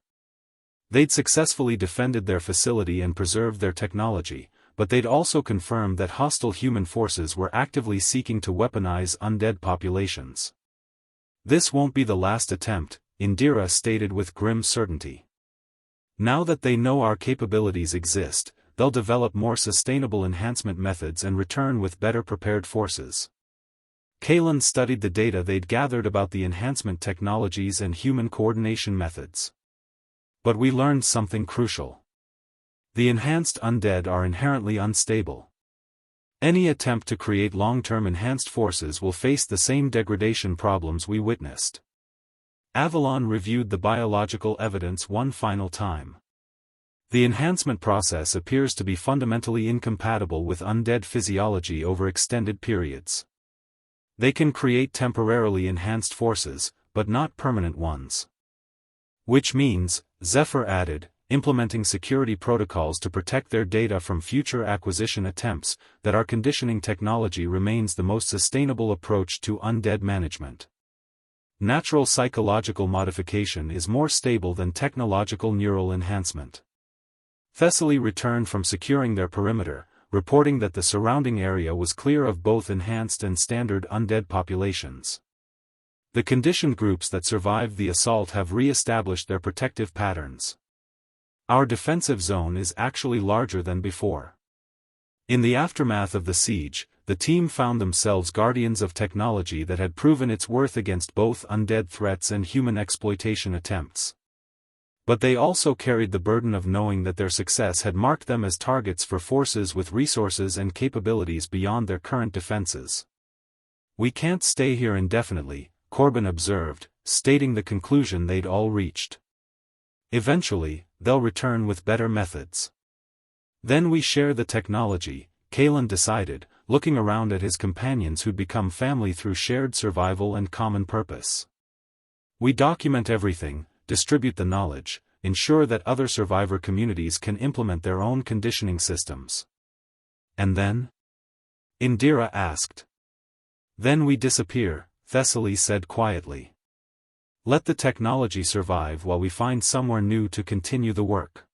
S1: They'd successfully defended their facility and preserved their technology, but they'd also confirmed that hostile human forces were actively seeking to weaponize undead populations. "This won't be the last attempt," Indira stated with grim certainty. "Now that they know our capabilities exist, they'll develop more sustainable enhancement methods and return with better prepared forces." Kalen studied the data they'd gathered about the enhancement technologies and human coordination methods. "But we learned something crucial. The enhanced undead are inherently unstable. Any attempt to create long-term enhanced forces will face the same degradation problems we witnessed." Avalon reviewed the biological evidence one final time. The enhancement process appears to be fundamentally incompatible with undead physiology over extended periods. They can create temporarily enhanced forces, but not permanent ones. "Which means," Zephyr added, implementing security protocols to protect their data from future acquisition attempts, that our conditioning technology remains the most sustainable approach to undead management. Natural psychological modification is more stable than technological neural enhancement. Thessaly returned from securing their perimeter, reporting that the surrounding area was clear of both enhanced and standard undead populations. The conditioned groups that survived the assault have re-established their protective patterns. "Our defensive zone is actually larger than before." In the aftermath of the siege, the team found themselves guardians of technology that had proven its worth against both undead threats and human exploitation attempts. But they also carried the burden of knowing that their success had marked them as targets for forces with resources and capabilities beyond their current defenses. "We can't stay here indefinitely," Corbin observed, stating the conclusion they'd all reached. "Eventually, they'll return with better methods." "Then we share the technology," Kalen decided, looking around at his companions who'd become family through shared survival and common purpose. "We document everything, distribute the knowledge, ensure that other survivor communities can implement their own conditioning systems." "And then?" Indira asked. "Then we disappear," Thessaly said quietly. "Let the technology survive while we find somewhere new to continue the work."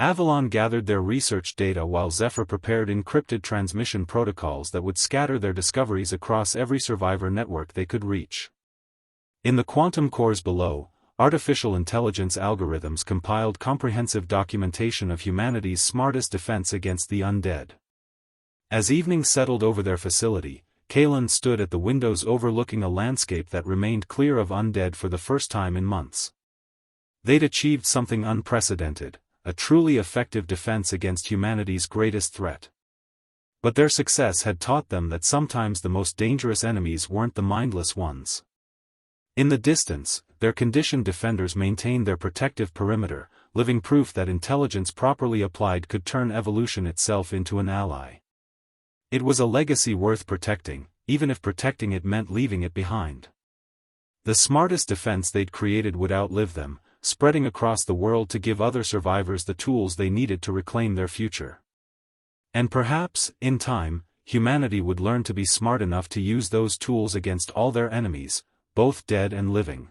S1: Avalon gathered their research data while Zephyr prepared encrypted transmission protocols that would scatter their discoveries across every survivor network they could reach. In the quantum cores below, artificial intelligence algorithms compiled comprehensive documentation of humanity's smartest defense against the undead. As evening settled over their facility, Kalen stood at the windows overlooking a landscape that remained clear of undead for the first time in months. They'd achieved something unprecedented, a truly effective defense against humanity's greatest threat. But their success had taught them that sometimes the most dangerous enemies weren't the mindless ones. In the distance, their conditioned defenders maintained their protective perimeter, living proof that intelligence properly applied could turn evolution itself into an ally. It was a legacy worth protecting, even if protecting it meant leaving it behind. The smartest defense they'd created would outlive them, spreading across the world to give other survivors the tools they needed to reclaim their future. And perhaps, in time, humanity would learn to be smart enough to use those tools against all their enemies, both dead and living.